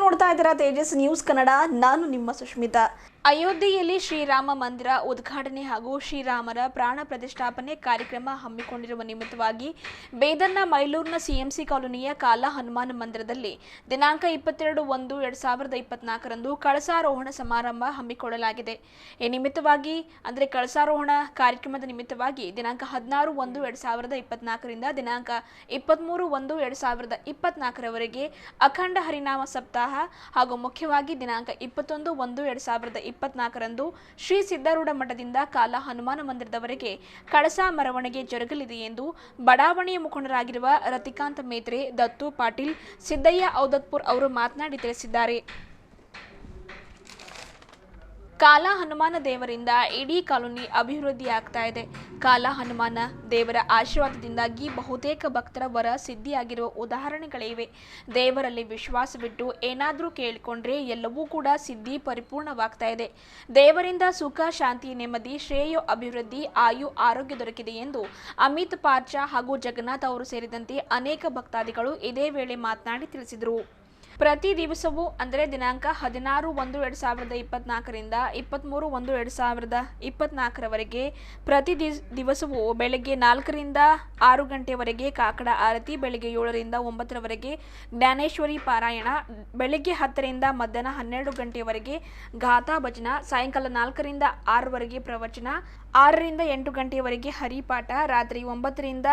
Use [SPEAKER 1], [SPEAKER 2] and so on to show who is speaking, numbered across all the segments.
[SPEAKER 1] ನೋಡ್ತಾ ಇದ್ದೀರಾ ತೇಜಸ್ ನ್ಯೂಸ್ ಕನ್ನಡ. ನಾನು ನಿಮ್ಮ ಸುಷ್ಮಿತಾ. ಅಯೋಧ್ಯೆಯಲ್ಲಿ ಶ್ರೀರಾಮ ಮಂದಿರ ಉದ್ಘಾಟನೆ ಹಾಗೂ ಶ್ರೀರಾಮರ ಪ್ರಾಣ ಪ್ರತಿಷ್ಠಾಪನೆ ಕಾರ್ಯಕ್ರಮ ಹಮ್ಮಿಕೊಂಡಿರುವ ನಿಮಿತ್ತವಾಗಿ ಬೇದರ್ನ ಮೈಲೂರಿನ ಸಿಎಂಸಿ ಕಾಲೋನಿಯ ಕಾಲಾ ಹನುಮಾನ್ ಮಂದಿರದಲ್ಲಿ ದಿನಾಂಕ 22/1/2024 ಕಳಸಾರೋಹಣ ಸಮಾರಂಭ ಹಮ್ಮಿಕೊಳ್ಳಲಾಗಿದೆ. ಈ ನಿಮಿತ್ತವಾಗಿ ಅಂದರೆ ಕಳಸಾರೋಹಣ ಕಾರ್ಯಕ್ರಮದ ನಿಮಿತ್ತವಾಗಿ ದಿನಾಂಕ 16/1/2024 ರಿಂದ ದಿನಾಂಕ 23/1/2024 ಅಖಂಡ ಹರಿನಾಮ ಸಪ್ತಾಹ ಹಾಗೂ ಮುಖ್ಯವಾಗಿ ದಿನಾಂಕ 21/1/2024 ಶ್ರೀ ಸಿದ್ದಾರೂಢ ಮಠದಿಂದ ಕಾಲಾ ಹನುಮಾನ ಮಂದಿರದವರೆಗೆ ಕಳಸಾ ಮೆರವಣಿಗೆ ಜರುಗಲಿದೆ ಎಂದು ಬಡಾವಣೆಯ ಮುಖಂಡರಾಗಿರುವ ರತಿಕಾಂತ್ ಮೇತ್ರೆ, ದತ್ತು ಪಾಟೀಲ್, ಸಿದ್ದಯ್ಯ ಔದತ್ಪುರ್ ಅವರು ಮಾತನಾಡಿ ತಿಳಿಸಿದ್ದಾರೆ. ಕಾಲಾ ಹನುಮಾನ ದೇವರಿಂದ ಇಡೀ ಕಾಲೋನಿ ಅಭಿವೃದ್ಧಿಯಾಗ್ತಾ ಇದೆ. ಕಾಲಾ ಹನುಮಾನ ದೇವರ ಆಶೀರ್ವಾದದಿಂದಾಗಿ ಬಹುತೇಕ ಭಕ್ತರ ವರ ಸಿದ್ಧಿಯಾಗಿರುವ ಉದಾಹರಣೆಗಳಿವೆ. ದೇವರಲ್ಲಿ ವಿಶ್ವಾಸವಿಟ್ಟು ಏನಾದರೂ ಕೇಳಿಕೊಂಡ್ರೆ ಎಲ್ಲವೂ ಕೂಡ ಸಿದ್ಧಿ ಪರಿಪೂರ್ಣವಾಗ್ತಾ ಇದೆ. ದೇವರಿಂದ ಸುಖ, ಶಾಂತಿ, ನೆಮ್ಮದಿ, ಶ್ರೇಯ, ಅಭಿವೃದ್ಧಿ, ಆಯು, ಆರೋಗ್ಯ ದೊರಕಿದೆ ಎಂದು ಅಮಿತ್ ಪಾರ್ಚಾ ಹಾಗೂ ಜಗನ್ನಾಥ್ ಅವರು ಸೇರಿದಂತೆ ಅನೇಕ ಭಕ್ತಾದಿಗಳು ಇದೇ ವೇಳೆ ಮಾತನಾಡಿ ತಿಳಿಸಿದರು. ಪ್ರತಿ ದಿವಸವೂ ಅಂದರೆ ದಿನಾಂಕ 16/1/2024 ರಿಂದ 23/1/2024 ಪ್ರತಿ ದಿವಸವೂ ಬೆಳಗ್ಗೆ 4 ರಿಂದ 6 ಗಂಟೆವರೆಗೆ ಕಾಕಡ ಆರತಿ, ಬೆಳಗ್ಗೆ 7 ರಿಂದ 9 ಜ್ಞಾನೇಶ್ವರಿ ಪಾರಾಯಣ, ಬೆಳಗ್ಗೆ 10 ರಿಂದ ಮಧ್ಯಾಹ್ನ 12 ಗಂಟೆವರೆಗೆ ಗಾಥಾ ಭಜನ, ಸಾಯಂಕಾಲ 4 ರಿಂದ 6 ಪ್ರವಚನ, 6 ರಿಂದ 8 ಗಂಟೆವರೆಗೆ ಹರಿಪಾಠ, ರಾತ್ರಿ 9 ರಿಂದ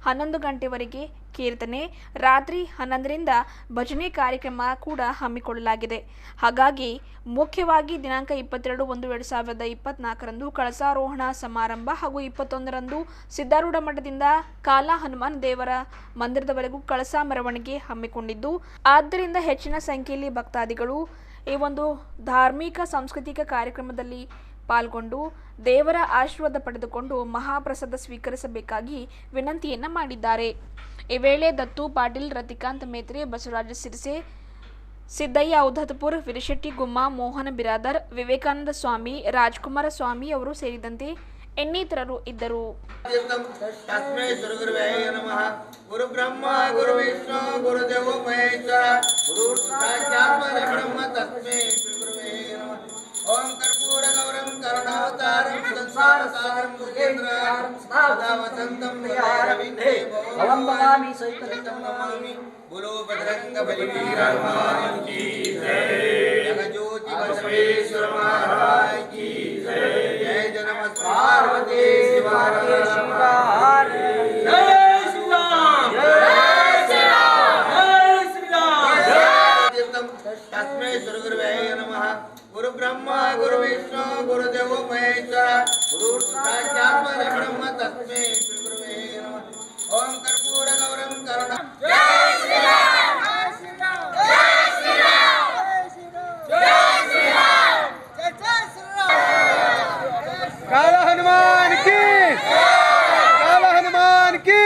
[SPEAKER 1] 11 ಗಂಟೆವರೆಗೆ ಕೀರ್ತನೆ, ರಾತ್ರಿ 11 ರಿಂದ ಭಜನೆ ಕಾರ್ಯಕ್ರಮ ಕೂಡ ಹಮ್ಮಿಕೊಳ್ಳಲಾಗಿದೆ. ಹಾಗಾಗಿ ಮುಖ್ಯವಾಗಿ ದಿನಾಂಕ 22/1/2024 ಕಳಸಾರೋಹಣ ಸಮಾರಂಭ ಹಾಗೂ 21 ಸಿದ್ದಾರೂಢ ಮಠದಿಂದ ಕಾಲಾ ಹನುಮಾನ್ ದೇವರ ಮಂದಿರದವರೆಗೂ ಕಳಸಾ ಮೆರವಣಿಗೆ ಹಮ್ಮಿಕೊಂಡಿದ್ದು, ಆದ್ದರಿಂದ ಹೆಚ್ಚಿನ ಸಂಖ್ಯೆಯಲ್ಲಿ ಭಕ್ತಾದಿಗಳು ಈ ಒಂದು ಧಾರ್ಮಿಕ ಸಾಂಸ್ಕೃತಿಕ ಕಾರ್ಯಕ್ರಮದಲ್ಲಿ ಪಾಲ್ಗೊಂಡು ದೇವರ ಆಶೀರ್ವಾದ ಪಡೆದುಕೊಂಡು ಮಹಾಪ್ರಸಾದ ಸ್ವೀಕರಿಸಬೇಕಾಗಿ ವಿನಂತಿಯನ್ನ ಮಾಡಿದ್ದಾರೆ. ಈ ವೇಳೆ ದತ್ತು ಪಾಟೀಲ್, ರತಿಕಾಂತ್ ಮೇತ್ರೆ, ಬಸವರಾಜ ಸಿರಸೆ, ಸಿದ್ದಯ್ಯ ಔದತ್ಪುರ್, ವಿರಿಶೆಟ್ಟಿ ಗುಮ್ಮ, ಮೋಹನ ಬಿರಾದರ್, ವಿವೇಕಾನಂದ ಸ್ವಾಮಿ, ರಾಜ್ಕುಮಾರ ಸ್ವಾಮಿ ಅವರು ಸೇರಿದಂತೆ ಇನ್ನಿತರರು ಇದ್ದರು.
[SPEAKER 2] ओम कर्पूर गौरम करुणावतारम संसार सागरम भुजेन्द्रम सदा वसंतम विहारविंदे भवं नमामि सहितं नमामि बोलो बजरंग बलिवीर हनुमान की जय, जगज्योति बसवेश्वर महाराज की जय, जय जनम पार्वती शिवार जय श्री राम, जय श्री राम, जय श्री राम। तस्मै श्री गुरुवे नमः। गुरु ब्रह्मा गुरु विष्णु गुरुदेव महेश्वर गुरु साक्षात् परब्रह्म तस्मै श्री गुरुवे नमः। ओम कर्पूर गौरम करुणा जय श्री राम, जय श्री राम, जय श्री राम, जय श्री राम, जय श्री राम।
[SPEAKER 3] काला हनुमान की, काला हनुमान की।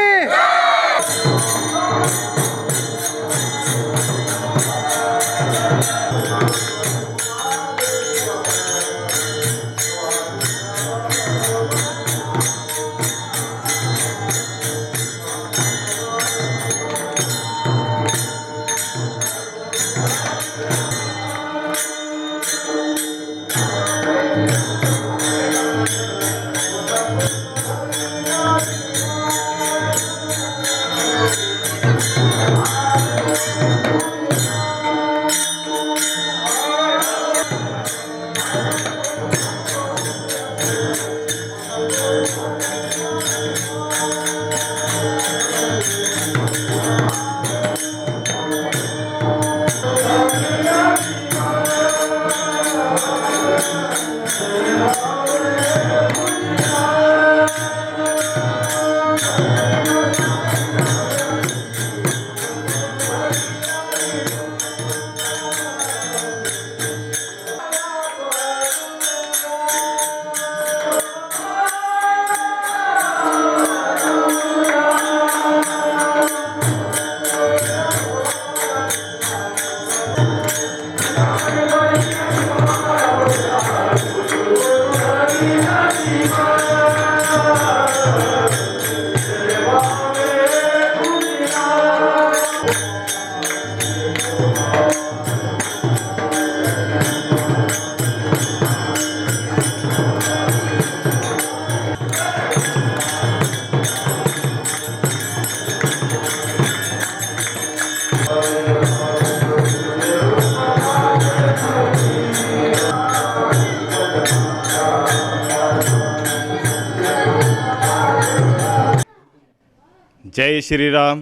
[SPEAKER 4] जय श्री राम,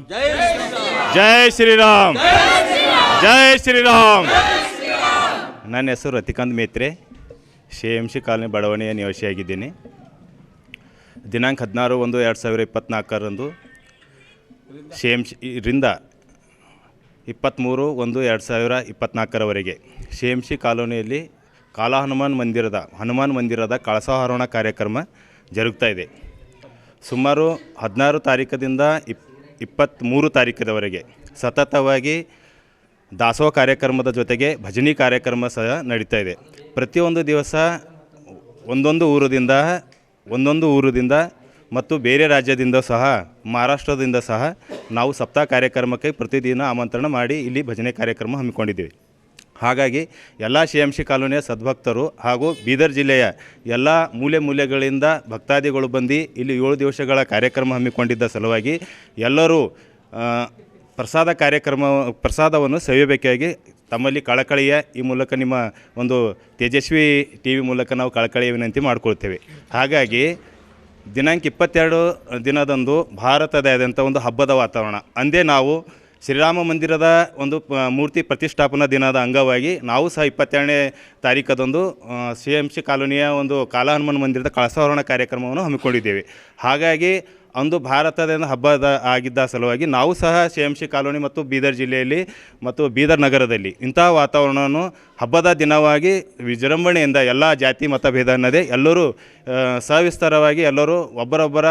[SPEAKER 4] जय श्री राम, जय श्री राम. ನನ್ನ ಹೆಸರು ರತಿಕಾಂತ್ ಮೇತ್ರೆ, CMC ಕಾಲನಿ ಬಡಾವಣೆಯ ನಿವಾಸಿಯಾಗಿದ್ದೀನಿ. ದಿನಾಂಕ 16/1/2024 CMC ರಿಂದ 23/1/2024 CMC ಕಾಲೋನಿಯಲ್ಲಿ ಕಾಲಾ ಹನುಮಾನ್ ಮಂದಿರದ ಕಳಸಾರೋಹಣ ಕಾರ್ಯಕ್ರಮ ಜರುಗ್ತಾ ಇದೆ. ಸುಮಾರು 16 ತಾರೀಕದಿಂದ 23 ತಾರೀಕದವರೆಗೆ ಸತತವಾಗಿ ದಾಸೋಹ ಕಾರ್ಯಕ್ರಮದ ಜೊತೆಗೆ ಭಜನಿ ಕಾರ್ಯಕ್ರಮ ಸಹ ನಡೀತಾ ಇದೆ. ಪ್ರತಿಯೊಂದು ದಿವಸ ಒಂದೊಂದು ಊರದಿಂದ ಮತ್ತು ಬೇರೆ ರಾಜ್ಯದಿಂದ ಸಹ ಮಹಾರಾಷ್ಟ್ರದಿಂದ ಸಹ ನಾವು ಸಪ್ತಾಹ ಕಾರ್ಯಕ್ರಮಕ್ಕೆ ಪ್ರತಿದಿನ ಆಮಂತ್ರಣ ಮಾಡಿ ಇಲ್ಲಿ ಭಜನೆ ಕಾರ್ಯಕ್ರಮ ಹಮ್ಮಿಕೊಂಡಿದ್ದೀವಿ. ಹಾಗಾಗಿ ಎಲ್ಲ CMC ಕಾಲೋನಿಯ ಸದ್ಭಕ್ತರು ಹಾಗೂ ಬೀದರ್ ಜಿಲ್ಲೆಯ ಎಲ್ಲ ಮೂಲೆಗಳಿಂದ ಭಕ್ತಾದಿಗಳು ಬಂದು ಇಲ್ಲಿ 7 ದಿವಸಗಳ ಕಾರ್ಯಕ್ರಮ ಹಮ್ಮಿಕೊಂಡಿದ್ದ ಸಲುವಾಗಿ ಎಲ್ಲರೂ ಪ್ರಸಾದವನ್ನು ಸವಿಯಬೇಕಾಗಿ ತಮ್ಮಲ್ಲಿ ಕಳಕಳಿಯ ಈ ಮೂಲಕ ನಿಮ್ಮ ಒಂದು ತೇಜಸ್ವಿ TV ಮೂಲಕ ನಾವು ಕಳಕಳಿಯ ವಿನಂತಿ ಮಾಡಿಕೊಳ್ತೇವೆ. ಹಾಗಾಗಿ ದಿನಾಂಕ 22 ದಿನದಂದು ಭಾರತದಾದ್ಯಂತ ಒಂದು ಹಬ್ಬದ ವಾತಾವರಣ ಅಂದೇ ನಾವು ಶ್ರೀರಾಮ ಮಂದಿರದ ಒಂದು ಮೂರ್ತಿ ಪ್ರತಿಷ್ಠಾಪನಾ ದಿನದ ಅಂಗವಾಗಿ ನಾವು ಸಹ 22ನೇ ತಾರೀಕದಂದು CMC ಕಾಲೋನಿಯ ಒಂದು ಕಾಲಾ ಹನುಮಾನ್ ಮಂದಿರದ ಕಳಸಾರೋಹಣ ಕಾರ್ಯಕ್ರಮವನ್ನು ಹಮ್ಮಿಕೊಂಡಿದ್ದೇವೆ. ಹಾಗಾಗಿ ಅಂದು ಭಾರತದ ಹಬ್ಬದ ಆಗಿದ್ದ ಸಲುವಾಗಿ ನಾವು ಸಹ CMC ಕಾಲೋನಿ ಮತ್ತು ಬೀದರ್ ಜಿಲ್ಲೆಯಲ್ಲಿ ಮತ್ತು ಬೀದರ್ ನಗರದಲ್ಲಿ ಇಂತಹ ವಾತಾವರಣವನ್ನು ಹಬ್ಬದ ದಿನವಾಗಿ ವಿಜೃಂಭಣೆಯಿಂದ ಎಲ್ಲ ಜಾತಿ ಮತಭೇದ ಅನ್ನದೇ ಎಲ್ಲರೂ ಸವಿಸ್ತಾರವಾಗಿ ಎಲ್ಲರೂ ಒಬ್ಬರೊಬ್ಬರ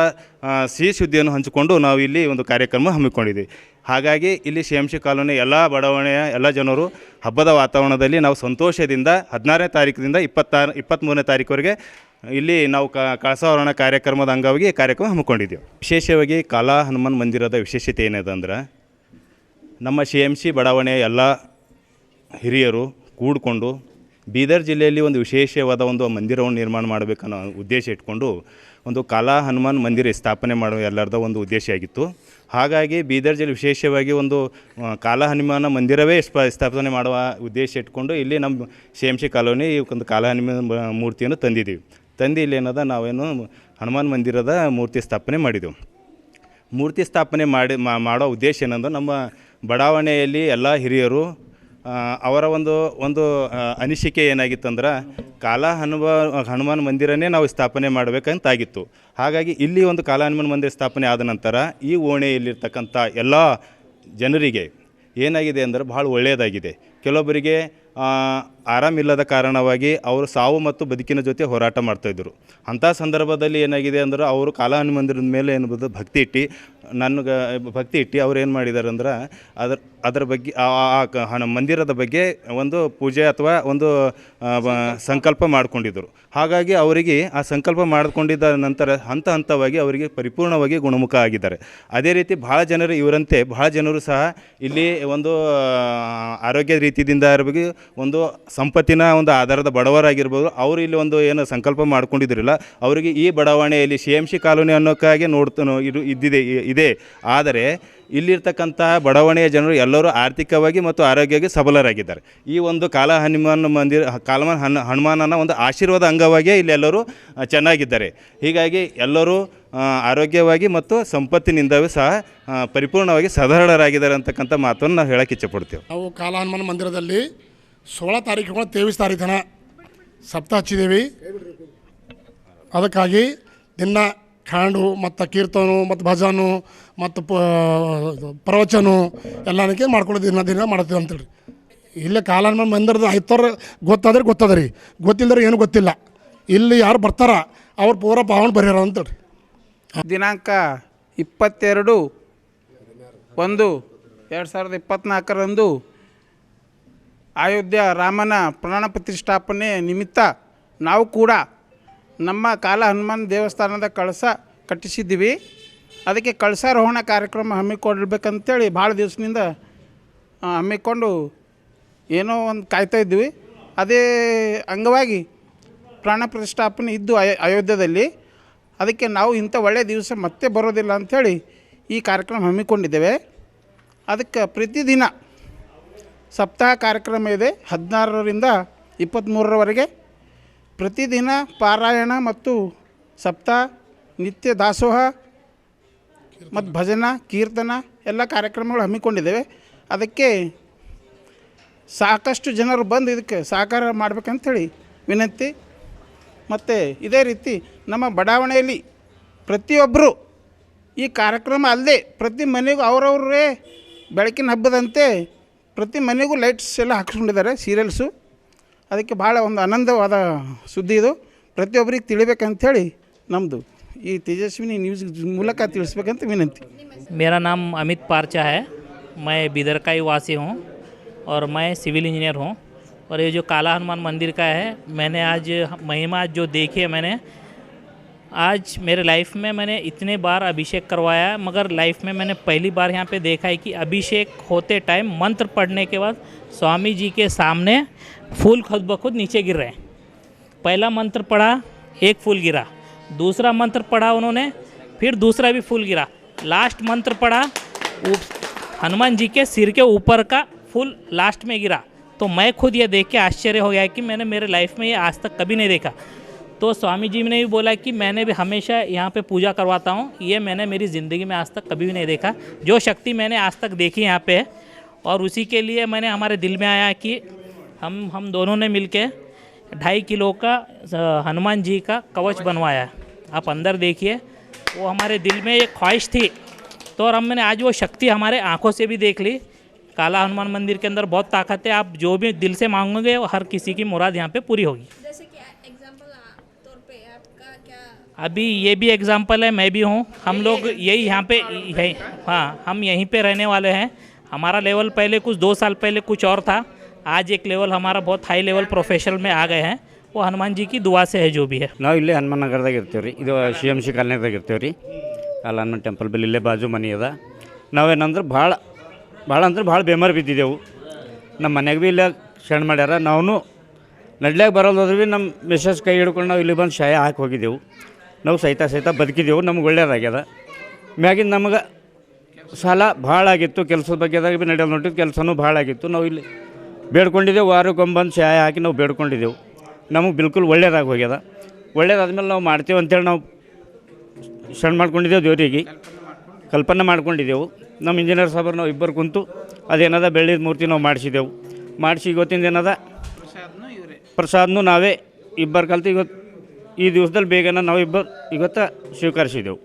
[SPEAKER 4] ಸಿಹಿ ಸುದ್ದಿಯನ್ನು ಹಂಚಿಕೊಂಡು ನಾವು ಇಲ್ಲಿ ಒಂದು ಕಾರ್ಯಕ್ರಮ ಹಮ್ಮಿಕೊಂಡಿದ್ದೀವಿ. ಹಾಗಾಗಿ ಇಲ್ಲಿ CMC ಕಾಲೋನಿ ಎಲ್ಲ ಬಡಾವಣೆಯ ಎಲ್ಲ ಜನರು ಹಬ್ಬದ ವಾತಾವರಣದಲ್ಲಿ ನಾವು ಸಂತೋಷದಿಂದ 16ನೇ ತಾರೀಕಿನಿಂದ 23ನೇ ತಾರೀಕುವರೆಗೆ ಇಲ್ಲಿ ನಾವು ಕಳಸಾರೋಹಣ ಕಾರ್ಯಕ್ರಮದ ಅಂಗವಾಗಿ ಕಾರ್ಯಕ್ರಮ ಹಮ್ಮಿಕೊಂಡಿದ್ದೇವೆ. ವಿಶೇಷವಾಗಿ ಕಾಲಾ ಹನುಮಾನ್ ಮಂದಿರದ ವಿಶೇಷತೆ ಏನಿದೆ ಅಂದ್ರೆ ನಮ್ಮ CMC ಬಡಾವಣೆಯ ಎಲ್ಲ ಹಿರಿಯರು ಕೂಡಿಕೊಂಡು ಬೀದರ್ ಜಿಲ್ಲೆಯಲ್ಲಿ ಒಂದು ವಿಶೇಷವಾದ ಒಂದು ಮಂದಿರವನ್ನು ನಿರ್ಮಾಣ ಮಾಡಬೇಕನ್ನೋ ಉದ್ದೇಶ ಇಟ್ಕೊಂಡು ಒಂದು ಕಾಲಾ ಹನುಮಾನ್ ಮಂದಿರ ಸ್ಥಾಪನೆ ಮಾಡುವ ಎಲ್ಲರದ ಒಂದು ಉದ್ದೇಶ ಆಗಿತ್ತು. ಹಾಗಾಗಿ ಬೀದರ್ ಜಿಲ್ಲೆ ವಿಶೇಷವಾಗಿ ಒಂದು ಕಾಲಾ ಹನುಮಾನ ಮಂದಿರವೇ ಸ್ಥಾಪನೆ ಮಾಡುವ ಉದ್ದೇಶ ಇಟ್ಕೊಂಡು ಇಲ್ಲಿ ನಮ್ಮ CMC ಕಾಲೋನಿ ಒಂದು ಕಾಲಾ ಹನುಮಾನ್ ಮೂರ್ತಿಯನ್ನು ತಂದಿದ್ದೀವಿ. ಇಲ್ಲಿ ಏನದ ನಾವೇನು ಹನುಮಾನ್ ಮಂದಿರದ ಮೂರ್ತಿ ಸ್ಥಾಪನೆ ಮಾಡಿದೆವು. ಮೂರ್ತಿ ಸ್ಥಾಪನೆ ಮಾಡೋ ಉದ್ದೇಶ ಏನಂದ್ರೆ ನಮ್ಮ ಬಡಾವಣೆಯಲ್ಲಿ ಎಲ್ಲ ಹಿರಿಯರು ಅವರ ಒಂದು ಅನಿಸಿಕೆ ಏನಾಗಿತ್ತಂದ್ರೆ ಕಾಲಾ ಹನುಮಾನ್ ಮಂದಿರನೇ ನಾವು ಸ್ಥಾಪನೆ ಮಾಡಬೇಕಂತಾಗಿತ್ತು. ಹಾಗಾಗಿ ಇಲ್ಲಿ ಒಂದು ಕಾಲಾ ಹನುಮಾನ್ ಮಂದಿರ ಸ್ಥಾಪನೆ ಆದ ನಂತರ ಈ ಓಣೆಯಲ್ಲಿರ್ತಕ್ಕಂಥ ಎಲ್ಲ ಜನರಿಗೆ ಏನಾಗಿದೆ ಅಂದರೆ ಭಾಳ ಒಳ್ಳೆಯದಾಗಿದೆ. ಕೆಲವೊಬ್ಬರಿಗೆ ಆರಾಮಿಲ್ಲದ ಕಾರಣವಾಗಿ ಅವರು ಸಾವು ಮತ್ತು ಬದುಕಿನ ಜೊತೆ ಹೋರಾಟ ಮಾಡ್ತಾಯಿದ್ರು. ಅಂಥ ಸಂದರ್ಭದಲ್ಲಿ ಏನಾಗಿದೆ ಅಂದ್ರೆ ಅವರು ಕಾಲಾ ಹನುಮಾನ್ ಮಂದಿರದ ಮೇಲೆ ಏನ್ಬೋದು ಭಕ್ತಿ ಇಟ್ಟು ಅವ್ರು ಏನು ಮಾಡಿದ್ದಾರೆ ಅಂದ್ರೆ ಅದರ ಬಗ್ಗೆ ಮಂದಿರದ ಬಗ್ಗೆ ಒಂದು ಪೂಜೆ ಅಥವಾ ಒಂದು ಸಂಕಲ್ಪ ಮಾಡಿಕೊಂಡಿದ್ದರು. ಹಾಗಾಗಿ ಅವರಿಗೆ ಆ ಸಂಕಲ್ಪ ಮಾಡಿಕೊಂಡಿದ್ದ ನಂತರ ಹಂತವಾಗಿ ಅವರಿಗೆ ಪರಿಪೂರ್ಣವಾಗಿ ಗುಣಮುಖ ಆಗಿದ್ದಾರೆ. ಅದೇ ರೀತಿ ಭಾಳ ಜನರು ಸಹ ಇಲ್ಲಿ ಒಂದು ಆರೋಗ್ಯ ರೀತಿಯಿಂದ ಇರಬೇಕು, ಒಂದು ಸಂಪತ್ತಿನ ಒಂದು ಆಧಾರದ ಬಡವರಾಗಿರ್ಬೋದು, ಅವರು ಇಲ್ಲಿ ಒಂದು ಏನು ಸಂಕಲ್ಪ ಮಾಡ್ಕೊಂಡಿದ್ದಿರಲ್ಲ ಅವರಿಗೆ ಈ ಬಡಾವಣೆಯಲ್ಲಿ CMC ಕಾಲೋನಿ ಅನ್ನೋಕ್ಕಾಗಿ ಇದೆ. ಆದರೆ ಇಲ್ಲಿರ್ತಕ್ಕಂತಹ ಬಡಾವಣೆಯ ಜನರು ಎಲ್ಲರೂ ಆರ್ಥಿಕವಾಗಿ ಮತ್ತು ಆರೋಗ್ಯವಾಗಿ ಸಬಲರಾಗಿದ್ದಾರೆ. ಈ ಒಂದು ಕಾಲಾ ಹನುಮಾನನ ಒಂದು ಆಶೀರ್ವಾದ ಅಂಗವಾಗಿಯೇ ಇಲ್ಲಿ ಎಲ್ಲರೂ ಚೆನ್ನಾಗಿದ್ದಾರೆ. ಹೀಗಾಗಿ ಎಲ್ಲರೂ ಆರೋಗ್ಯವಾಗಿ ಮತ್ತು ಸಂಪತ್ತಿನಿಂದವೂ ಸಹ ಪರಿಪೂರ್ಣವಾಗಿ ಸದೃಢರಾಗಿದ್ದಾರೆ ಅಂತಕ್ಕಂಥ ಮಾತನ್ನು ನಾವು ಹೇಳಕ್ಕೆ ಇಚ್ಛೆಪಡ್ತೇವೆ.
[SPEAKER 5] ನಾವು ಕಾಲಾ ಹನುಮಾನ್ ಮಂದಿರದಲ್ಲಿ 16 ತಾರೀಕು 23 ತಾರೀಕು ತನಕ ಸಪ್ತಾಹ ಹಚ್ಚಿದ್ದೇವೆ. ಅದಕ್ಕಾಗಿ ದಿನ ಖಾಂಡು ಮತ್ತು ಕೀರ್ತನು ಮತ್ತು ಭಜನು ಮತ್ತು ಪ್ರವಚನ ಎಲ್ಲನಕ್ಕೆ ಮಾಡ್ಕೊಳ್ಳೋದು ದಿನ ಮಾಡ್ತೀವಿ ಅಂತೇಳಿ. ಇಲ್ಲೇ ಕಾಲಾ ಹನುಮಾನ್ ಮಂದಿರದ ಐತವ್ರು ಗೊತ್ತದ ರೀ, ಗೊತ್ತಿಲ್ಲದ್ರೆ ಏನು ಗೊತ್ತಿಲ್ಲ. ಇಲ್ಲಿ ಯಾರು ಬರ್ತಾರ ಅವ್ರು ಪೂರ ಪಾವನ ಬರ್ಯಾರ ಅಂತೇಳಿ.
[SPEAKER 6] ದಿನಾಂಕ 22/1/2024 ಅಯೋಧ್ಯ ರಾಮನ ಪ್ರಾಣ ಪ್ರತಿಷ್ಠಾಪನೆ ನಿಮಿತ್ತ ನಾವು ಕೂಡ ನಮ್ಮ ಕಾಲಾ ಹನುಮಾನ್ ದೇವಸ್ಥಾನದ ಕಳಸ ಕಟ್ಟಿಸಿದ್ದೀವಿ. ಅದಕ್ಕೆ ಕಳಸಾರೋಹಣ ಕಾರ್ಯಕ್ರಮ ಹಮ್ಮಿಕೊಳ್ಬೇಕಂತೇಳಿ ಭಾಳ ದಿವಸದಿಂದ ಹಮ್ಮಿಕೊಂಡು ಏನೋ ಒಂದು ಕಾಯ್ತಾ ಇದ್ವಿ. ಅದೇ ಅಂಗವಾಗಿ ಪ್ರಾಣ ಪ್ರತಿಷ್ಠಾಪನೆ ಇದ್ದು ಅಯೋಧ್ಯದಲ್ಲಿ ಅದಕ್ಕೆ ನಾವು ಇಂಥ ಒಳ್ಳೆಯ ದಿವಸ ಮತ್ತೆ ಬರೋದಿಲ್ಲ ಅಂಥೇಳಿ ಈ ಕಾರ್ಯಕ್ರಮ ಹಮ್ಮಿಕೊಂಡಿದ್ದೇವೆ. ಅದಕ್ಕೆ ಪ್ರತಿದಿನ ಸಪ್ತಾಹ ಕಾರ್ಯಕ್ರಮ ಇದೆ 16ರಿಂದ 23ರವರೆಗೆ. ಪ್ರತಿದಿನ ಪಾರಾಯಣ ಮತ್ತು ಸಪ್ತಾಹ, ನಿತ್ಯ ದಾಸೋಹ ಮತ್ತು ಭಜನ, ಕೀರ್ತನ ಎಲ್ಲ ಕಾರ್ಯಕ್ರಮಗಳು ಹಮ್ಮಿಕೊಂಡಿದ್ದೇವೆ. ಅದಕ್ಕೆ ಸಾಕಷ್ಟು ಜನರು ಬಂದು ಇದಕ್ಕೆ ಸಹಕಾರ ಮಾಡಬೇಕಂಥೇಳಿ ವಿನಂತಿ. ಮತ್ತು ಇದೇ ರೀತಿ ನಮ್ಮ ಬಡಾವಣೆಯಲ್ಲಿ ಪ್ರತಿಯೊಬ್ಬರು ಈ ಕಾರ್ಯಕ್ರಮ ಅಲ್ಲದೆ ಪ್ರತಿ ಮನೆಗೂ ಅವರವರೇ ಬೆಳಕಿನ ಹಬ್ಬದಂತೆ ಪ್ರತಿ ಮನೆಗೂ ಲೈಟ್ಸ್ ಎಲ್ಲ ಹಾಕ್ಸ್ಕೊಂಡಿದ್ದಾರೆ, ಸೀರಿಯಲ್ಸು. ಅದಕ್ಕೆ ಭಾಳ ಒಂದು ಆನಂದವಾದ ಸುದ್ದಿ ಇದು, ಪ್ರತಿಯೊಬ್ಬರಿಗೆ ತಿಳಿಬೇಕಂಥೇಳಿ ನಮ್ಮದು ಈ ತೇಜಸ್ವಿನಿ ನ್ಯೂಸ್ ಮೂಲಕ ತಿಳಿಸ್ಬೇಕಂತ ವಿನಂತಿ.
[SPEAKER 7] मेरा नाम अमित पारचा है, मैं बिदर का ही वासी हूँ और मैं सिविल इंजीनियर हूँ. और ये जो काला हनुमान मंदिर का है, मैंने आज महिमा जो देखी है, मैंने आज मेरे लाइफ में मैंने इतने बार अभिषेक करवाया है, मगर लाइफ में मैंने पहली बार यहाँ पे देखा है कि अभिषेक होते टाइम मंत्र पढ़ने के बाद स्वामी जी के सामने फूल खुद ब खुद नीचे गिर रहे हैं. पहला मंत्र पढ़ा, एक फूल गिरा. दूसरा मंत्र पढ़ा उन्होंने, फिर दूसरा भी फूल गिरा. लास्ट मंत्र पढ़ा, हनुमान जी के सिर के ऊपर का फूल लास्ट में गिरा. तो मैं खुद ये देख के आश्चर्य हो गया कि मैंने मेरे लाइफ में ये आज तक कभी नहीं देखा. तो स्वामी जी ने भी बोला कि मैंने भी हमेशा यहाँ पे पूजा करवाता हूँ, ये मैंने मेरी ज़िंदगी में आज तक कभी भी नहीं देखा. जो शक्ति मैंने आज तक देखी यहाँ पे, और उसी के लिए मैंने हमारे दिल में आया कि हम दोनों ने मिलके 2.5 किलो का हनुमान जी का कवच बनवाया है. आप अंदर देखिए, वो हमारे दिल में एक ख्वाहिश थी, तो और हमने आज वो शक्ति हमारे आँखों से भी देख ली. काला हनुमान मंदिर के अंदर बहुत ताकत है, आप जो भी दिल से मांगोगे वो हर किसी की मुराद यहाँ पे पूरी होगी.
[SPEAKER 1] जैसे कि एग्जाम्पल तौर पे आपका क्या?
[SPEAKER 7] अभी ये भी एग्जाम्पल है, मैं भी हूँ. हम लोग यही यहाँ पे हाँ, हम यहीं पे रहने वाले हैं. हमारा लेवल पहले कुछ 2 साल पहले कुछ और था. आज एक लेवल हमारा बहुत हाई लेवल प्रोफेशनल में आ गए हैं. वो हनुमान जी की दुआ से है जो भी है.
[SPEAKER 8] ನಾವು ಇಲ್ಲೇ ಹನುಮಾನ್ ನಗರದಾಗ ಇರ್ತೀವಿ ರೀ. ಇದು CMC ಕಾಲನಿದಾಗ ಇರ್ತೀವಿ ರೀ. ಕಾಲ ಹನುಮಾನ್ ಟೆಂಪಲ್ ಬಲ್ಲಿ ಇಲ್ಲೇ ಬಾಜು ಮನೆ ಅದ. ನಾವೇನಂದ್ರೆ ಭಾಳ ಬೇಮಾರು ಬಿದ್ದಿದ್ದೆವು. ನಮ್ಮ ಮನೆಗೆ ಭೀ ಇಲ್ಲೇ ಶರಣ ಮಾಡ್ಯಾರ. ನಾವು ನಡ್ಲ್ಯಾಗ ಬರೋದು ಹೋದ್ರೆ ಭೀ ನಮ್ಮ ಮಿಸಸ್ ಕೈ ಹಿಡ್ಕೊಂಡು ನಾವು ಇಲ್ಲಿ ಬಂದು ಶಾಯ ಹಾಕಿ ಹೋಗಿದ್ದೆವು. ನಾವು ಸಹಿತ ಬದುಕಿದ್ದೆವು. ನಮ್ಗೆ ಒಳ್ಳೇದಾಗ್ಯದ. ಮ್ಯಾಗಿಂದ ನಮಗೆ ಸಾಲ ಭಾಳ ಆಗಿತ್ತು. ಕೆಲಸದ ಬಗ್ಗೆದಾಗ ಭೀ ನಡೆಯೋದು ನೋಡಿದ್ದು, ಕೆಲಸನೂ ಭಾಳ ಆಗಿತ್ತು. ನಾವು ಇಲ್ಲಿ ಬೇಡ್ಕೊಂಡಿದ್ದೆವು, ವಾರಕ್ಕೊಮ್ಮೆ ಶಾಯ ಹಾಕಿ ನಾವು ಬೇಡ್ಕೊಂಡಿದ್ದೆವು. ನಮಗೆ ಬಿಲ್ಕುಲ್ ಒಳ್ಳೇದಾಗಿ ಹೋಗ್ಯದ. ಒಳ್ಳೇದಾದ್ಮೇಲೆ ನಾವು ಮಾಡ್ತೇವೆ ಅಂತೇಳಿ ನಾವು ಶರಣ ಮಾಡ್ಕೊಂಡಿದ್ದೆವು. ದೇವರಿಗೆ ಕಲ್ಪನೆ ಮಾಡ್ಕೊಂಡಿದ್ದೆವು. ನಮ್ಮ ಇಂಜಿನಿಯರ್ ಸಾಹೇಬರು ನಾವು ಇಬ್ಬರು ಕುಂತು ಅದೇನದ ಬೆಳ್ಳಿದ ಮೂರ್ತಿ ನಾವು ಮಾಡಿಸಿ ಇವತ್ತಿಂದ ಏನದ ಪ್ರಸಾದನೂ ನಾವೇ ಇಬ್ಬರು ಕಲ್ತು ಈ ದಿವಸದಲ್ಲಿ ಬೇಗನ ನಾವು ಇವತ್ತು ಸ್ವೀಕರಿಸಿದೆವು.